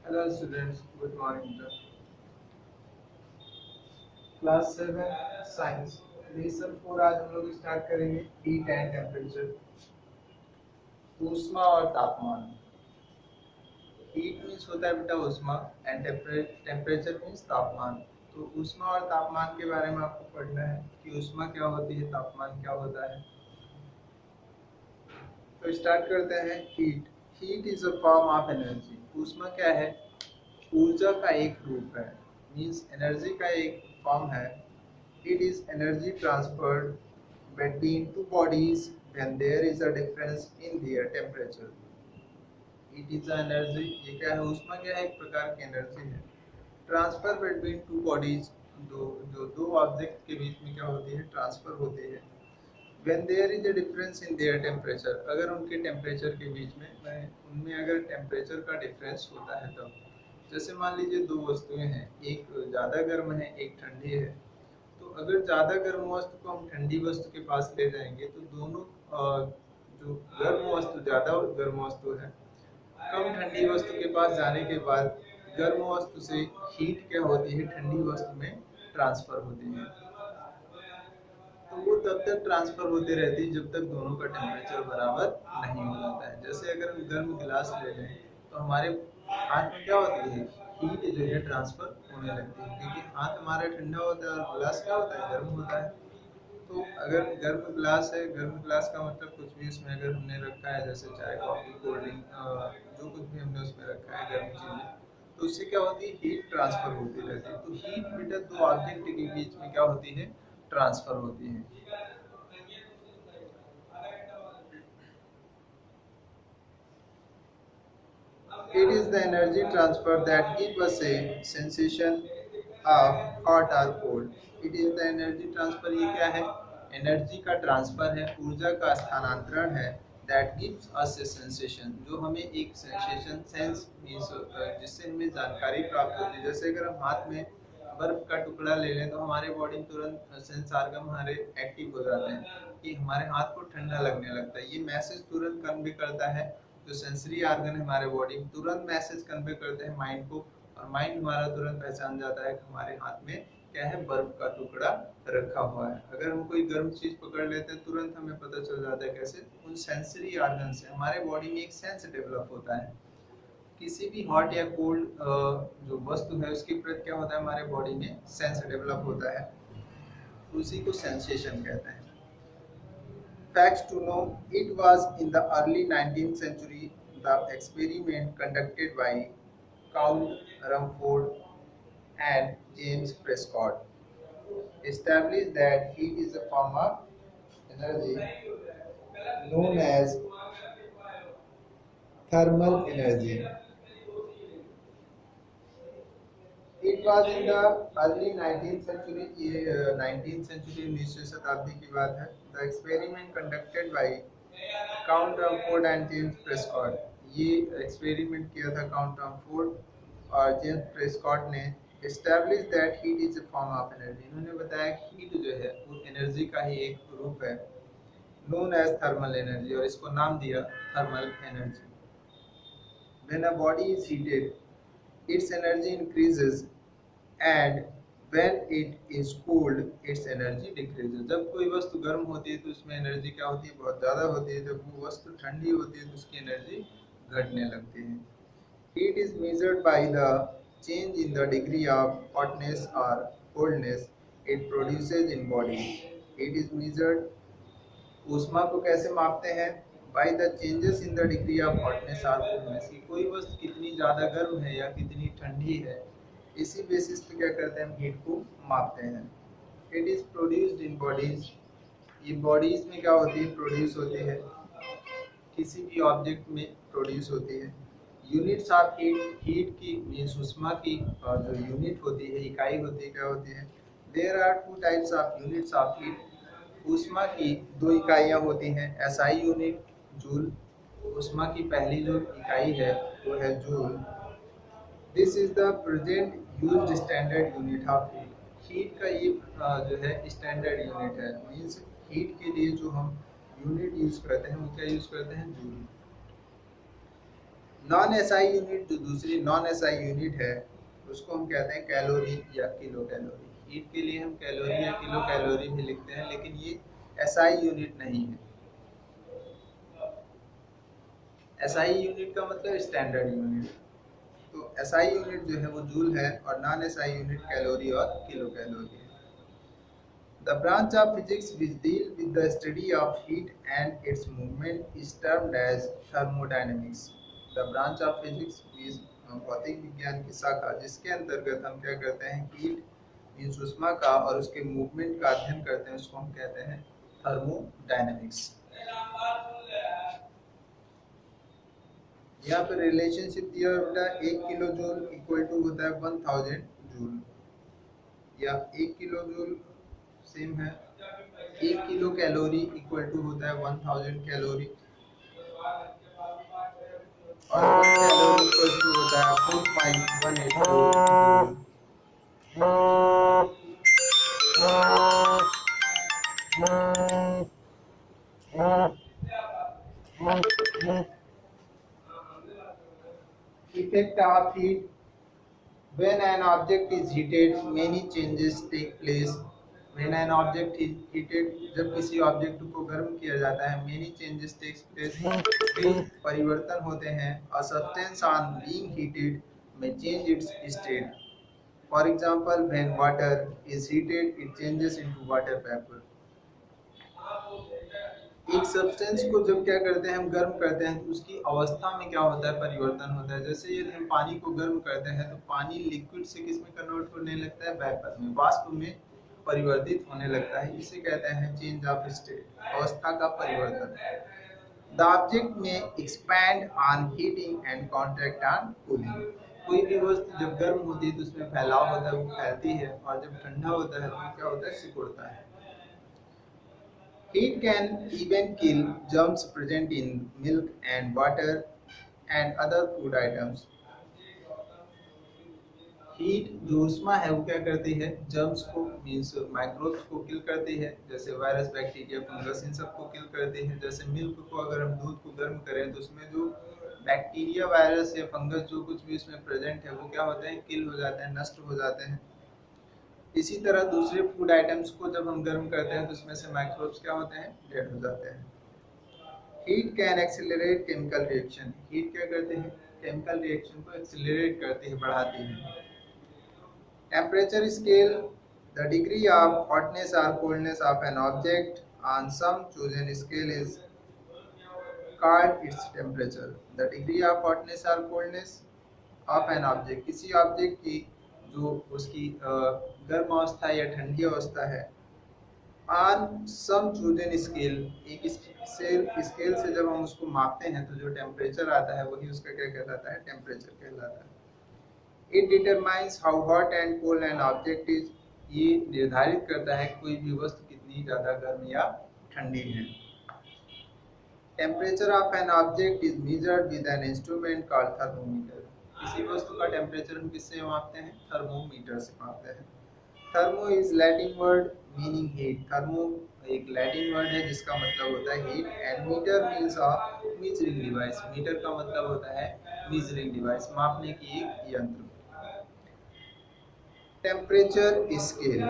Hello students, good morning sir. Class 7 science lesson 4 आज हम लोग स्टार्ट करेंगे। हीट एंड टेम्परेचर, ऊष्मा और तापमान। हीट मीन्स होता है बेटा ऊष्मा एंड टेम्परेचर मीन्स तापमान। तो ऊष्मा और तापमान के बारे में आपको पढ़ना है कि ऊष्मा क्या होती है, तापमान क्या होता है। तो स्टार्ट करते हैं। Heat heat is a form of energy. ऊष्मा क्या है? ऊर्जा का एक रूप है, मीन्स एनर्जी का एक फॉर्म है। It is energy transferred between two bodies when there is a difference in their temperature. It is a energy, ये क्या है? ऊष्मा क्या है? एक प्रकार की एनर्जी है। ट्रांसफर बिटवीन टू बॉडीज, दो ऑब्जेक्ट के बीच में क्या होती है? ट्रांसफर होती है। When there is a difference in their temperature, अगर उनके टेम्परेचर के बीच में उनमें अगर टेम्परेचर का डिफरेंस होता है तब। जैसे मान लीजिए दो वस्तुएं हैं, एक ज़्यादा गर्म है, एक ठंडी है। तो अगर ज़्यादा गर्म वस्तु को हम ठंडी वस्तु के पास ले जाएंगे तो दोनों जो गर्म वस्तु, ज़्यादा गर्म वस्तु है, कम ठंडी वस्तु के पास जाने के बाद गर्म वस्तु से हीट क्या होती है? ठंडी वस्तु में ट्रांसफर होती है। तो वो तब तक ट्रांसफर होते रहती है जब तक दोनों का टेम्परेचर बराबर नहीं हो जाता है। जैसे अगर हम गर्म गिलास ले लें तो हमारे हाथ में क्या होती है? हीट जो है ट्रांसफर होने लगती है, क्योंकि हाथ हमारा ठंडा होता है और गिलास क्या होता है? गर्म होता है। तो अगर गर्म गिलास है, गर्म गिलास का मतलब कुछ भी उसमें अगर हमने रखा है, जैसे चाय, कॉफी, कोल्ड ड्रिंक, जो कुछ भी हमने उसमें रखा है गर्म चीजें, तो उससे क्या होती है? हीट ट्रांसफर होती रहती है। तो हीट बेटा दो ऑब्जेक्ट के बीच में क्या होती है? ट्रांसफर होती है। It is the energy transfer that gives us a sensation of hot or cold. It is the energy transfer, ये क्या है? एनर्जी का ट्रांसफर है, ऊर्जा का स्थानांतरण है। That gives us a sensation, जो हमें एक सेंसेशन सेंस मीन्स जिससे हमें जानकारी प्राप्त होती है। जैसे अगर हम हाथ में बर्फ का टुकड़ा ले लें तो हमारे बॉडी में तुरंत सेंस आर्गन हमारे एक्टिव हो जाते हैं कि हमारे हाथ को ठंडा लगने लगता है। ये मैसेज तुरंत कन्वे करता है, जो सेंसरी ऑर्गन है हमारे बॉडी में तुरंत मैसेज कन्वे करते हैं माइंड को, और माइंड हमारा तुरंत पहचान जाता है कि हमारे हाथ में क्या है? बर्फ का टुकड़ा रखा हुआ है। अगर हम कोई गर्म चीज पकड़ लेते हैं तुरंत हमें पता चल जाता है, कैसे? उन सेंसरी ऑर्गन से। हमारे बॉडी में एक सेंस डेवलप होता है, किसी भी हॉट या कोल्ड जो वस्तु है उसके प्रति क्या होता है? हमारे बॉडी में सेंस डेवलप होता है, उसी को सेंसेशन कहते हैं। Facts to know: it was in the early 19th century the experiment conducted by Count Rumford and James Prescott established that heat is a form of energy known as thermal energy. It was in the early 19th century, ये 19th century 19वीं शताब्दी की बात है। The experiment conducted by count Rumford and James Prescott, ये experiment किया था count Rumford और जेम्स प्रेस्कॉट ने। Establish that heat is a form of energy, इन्होंने बताया कि हीट जो है वो एनर्जी का ही एक रूप है, नोन एज थर्मल एनर्जी, और इसको नाम दिया thermal energy. When a body is heated its energy increases and when it is cooled its energy decreases। जब कोई वस्तु गर्म होती है तो उसमें एनर्जी क्या होती है? बहुत ज़्यादा होती है। जब वो वस्तु ठंडी होती है तो उसकी एनर्जी घटने लगती है। Heat is measured by the change in the degree of hotness or coldness it produces in body. Heat is measured, ऊष्मा को कैसे मापते हैं? By the changes in the degree of hotness और कोल्डनेस, कि कोई वस्तु कितनी ज़्यादा गर्म है या कितनी ठंडी है, इसी बेसिस पे क्या करते हैं? हम हीट को मापते हैं। It is produced in bodies, ये बॉडीज में क्या होती है? प्रोड्यूस होती है, किसी भी ऑब्जेक्ट में प्रोड्यूस होती है। यूनिट्स ऑफ हीट, हीट की मीन्स ऊष्मा की और जो यूनिट होती है, इकाई होती है, क्या होती है? There are two types of units of heat. ऊष्मा की दो इकाइयाँ होती हैं, एसआई यूनिट, जूल। ऊष्मा की पहली जो इकाई है वो है joule. This is the present used standard unit of heat. Heat का ये जो है स्टैंडर्ड यूनिट है, मीन्स हीट के लिए जो हम यूनिट यूज करते हैं वो क्या यूज करते हैं? जूल। नॉन एसआई यूनिट, जो दूसरी नॉन एसआई यूनिट है, उसको हम कहते हैं कैलोरी या किलो कैलोरी। हीट के लिए हम कैलोरी या किलो कैलोरी भी लिखते हैं, लेकिन ये एसआई यूनिट नहीं है। एसआई यूनिट का मतलब स्टैंडर्ड यूनिट। तो एसआई यूनिट जो है वो जूल है, और नॉन एसआई यूनिट कैलोरी और किलो कैलोरी है। The branch of physics which deal with the study of heat and its movement is termed as thermodynamics. The branch of physics is भौतिक विज्ञान की शाखा जिसके अंतर्गत हम क्या करते हैं, हीट मींस ऊष्मा का और उसके मूवमेंट का अध्ययन करते हैं, उसको हम कहते हैं थर्मोडायनेमिक्स। यहाँ पे रिलेशनशिप दिया बेटा, 1 किलो जूल इक्वल टू होता है 1000 जूल, या 1 किलो जूल सेम है 1 किलो कैलोरी इक्वल टू होता है 1000 कैलोरी, और 1 कैलोरी इक्वल टू होता है 4.184 joule. Effect of heat: when an object is heated, many changes take place. When an object is heated, जब किसी ऑब्जेक्ट को गर्म किया जाता है, many changes takes place, कई परिवर्तन होते हैं। A substance on being heated may change its state. For example, when water is heated, it changes into water vapor. एक सब्सटेंस को जब क्या करते हैं, हम गर्म करते हैं, तो उसकी अवस्था में क्या होता है, परिवर्तन होता है। जैसे यदि हम पानी को गर्म करते हैं तो पानी लिक्विड से किस में कन्वर्ट होने लगता है, वेपर में, वाष्प में परिवर्तित होने लगता है। इसे कहते हैं चेंज ऑफ स्टेट, अवस्था का परिवर्तन। द ऑब्जेक्ट में expand on heating and contract on cooling. कोई भी वस्तु जब गर्म होती है तो उसमें फैलाव होता है, वो फैलती है, और जब ठंडा होता है तो क्या होता है, सिकुड़ता है। Heat can even kill germs present in milk and water and other food items. Heat जो ऊष्मा है वो क्या करती है, जर्म्स को मींस माइक्रोब्स को किल करती है, जैसे वायरस, बैक्टीरिया, फंगस, इन सब को किल करती है। जैसे मिल्क को अगर हम दूध को गर्म करें तो उसमें जो बैक्टीरिया, वायरस या फंगस जो कुछ भी उसमें प्रेजेंट है वो क्या होते हैं, किल हो जाते हैं, नष्ट हो जाते हैं। इसी तरह दूसरे फूड आइटम्स को जब हम गर्म करते हैं तो उसमें से माइक्रोब्स क्या होते हैं, डेड हो जाते हैं। Heat can accelerate chemical reaction. Heat क्या करते हैं, केमिकल रिएक्शन को एक्सेलरेट करती है, बढ़ाती है। Temperature scale: the degree of hotness और coldness of an object on some chosen scale is called its temperature. The degree of hotness और कोल्डनेस ऑफ एन ऑब्जेक्ट, किसी ऑब्जेक्ट की जो उसकी गर्म अवस्था या ठंडी अवस्था है, ऑन सम चोजन स्केल, एक स्केल से जब हम उसको मापते हैं तो जो टेम्परेचर आता है वही उसका क्या कहलाता है, टेम्परेचर कहलाता है। It determines how hot and cold an object is. ये निर्धारित करता है कोई भी वस्तु कितनी ज्यादा गर्म या ठंडी है। Temperature of an object is measured with an instrument called thermometer. किसी वस्तु का टेम्परेचर हम किससे मापते हैं, थर्मोमीटर से मापते हैं। Thermo is Latin word meaning heat. Thermo एक लैटिन वर्ड है जिसका मतलब होता है heat, and meter means a measuring device. Meter का मतलब होता है मेजरिंग डिवाइस, मापने की एक यंत्र। Temperature scale: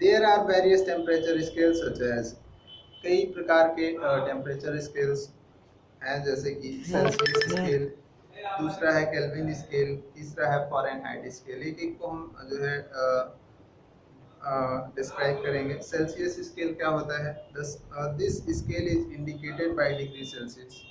there are various temperature scales such as. कई प्रकार के टेम्परेचर स्केल्स हैं, जैसे कि सेल्सियस स्केल, दूसरा है केल्विन स्केल, तीसरा है फ़ारेनहाइट स्केल। एक एक को हम जो है डिस्क्राइब करेंगे। सेल्सियस स्केल क्या होता है, this scale is indicated by degree Celsius.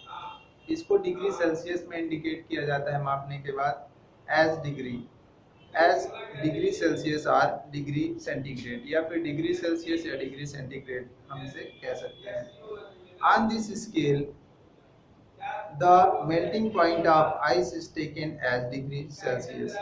इसको डिग्री सेल्सियस में इंडिकेट किया जाता है मापने के बाद, एज डिग्री सेल्सियस और डिग्री सेंटीग्रेड, या फिर डिग्री सेल्सियस या डिग्री सेंटीग्रेड हम इसे कह सकते हैं। On this scale the melting point of ice is taken as degree Celsius.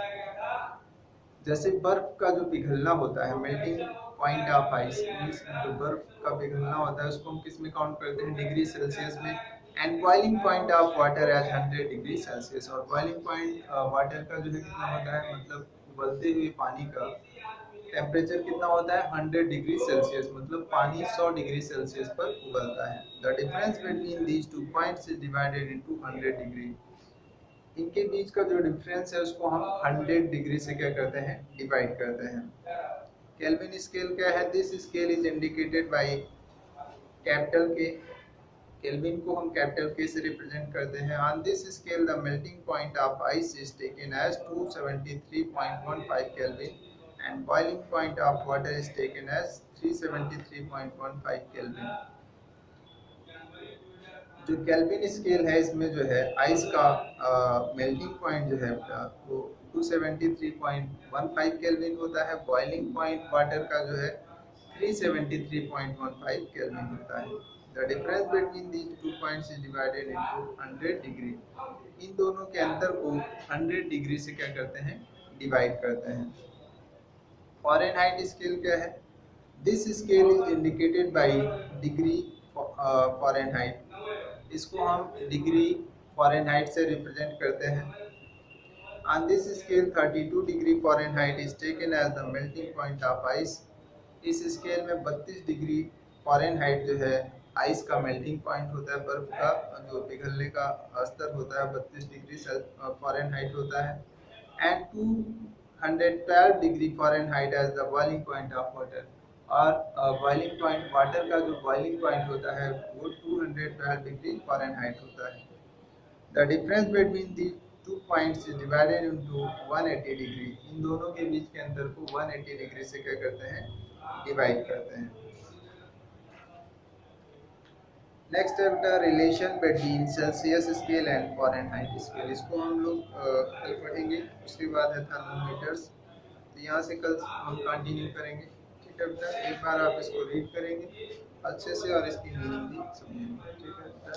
जैसे बर्फ का जो पिघलना होता है, melting point of ice means जो बर्फ का पिघलना होता है उसको हम किस में काउंट करते हैं, डिग्री सेल्सियस में। And boiling point of water as 100 degree Celsius. और बॉइलिंग पॉइंट वाटर का जो है कितना होता है, मतलब उबलते हुए पानी का टेम्परेचर कितना होता है 100 डिग्री सेल्सियस, मतलब पानी 100 डिग्री सेल्सियस पर उबलता है। The difference between these two points is divided into 100 degree. इनके बीच का जो डिफरेंस है उसको हम 100 डिग्री से क्या करते हैं, डिवाइड करते हैं। केल्विन स्केल क्या है? This scale is indicated by capital K. Kelvin को हम कैपिटल के से रिप्रेजेंट करते हैं। On this scale the melting point of ice is taken as 273.15 Kelvin and boiling point of water is taken as 373.15 Kelvin. जो Kelvin scale है इसमें जो है आइस का मेल्टिंग पॉइंट जो है वो 273.15 केल्विन होता है। बॉइलिंग पॉइंट वाटर का जो है 373.15 केल्विन होता है। The difference between these two points is divided into 100 degree. इन दोनों के अंतर को 100 डिग्री से क्या करते हैं, डिवाइड करते हैं। फ़ारेनहाइट स्केल क्या है? This scale is indicated by degree Fahrenheit. इसको हम डिग्री फ़ारेनहाइट से रिप्रेजेंट करते हैं। On this scale 32 degree Fahrenheit is taken as the melting point of ice। इस स्केल में 32 डिग्री फ़ारेनहाइट जो है आइस का मेल्टिंग पॉइंट होता है, बर्फ का जो पिघलने का स्तर होता है 32 डिग्री फ़ारेनहाइट होता है। And 212 degree Fahrenheit as the boiling point of water. और बॉइलिंग पॉइंट वाटर का जो बॉइलिंग पॉइंट होता है वो 212 डिग्री फ़ारेनहाइट होता है। The difference between the two points is divided into 180 degree. इन दोनों के बीच के अंतर को 180 डिग्री से क्या करते हैं, डिवाइड करते हैं। नेक्स्ट है बेटा relation between Celsius scale and Fahrenheit scale. इसको हम लोग कल पढ़ेंगे। उसके बाद है थर्मोमीटर्स, तो यहाँ से कल हम कंटिन्यू करेंगे। ठीक है बेटा, एक बार आप इसको रीड करेंगे अच्छे से और इसकी मीनिंग भी समझेंगे। ठीक है बेटा।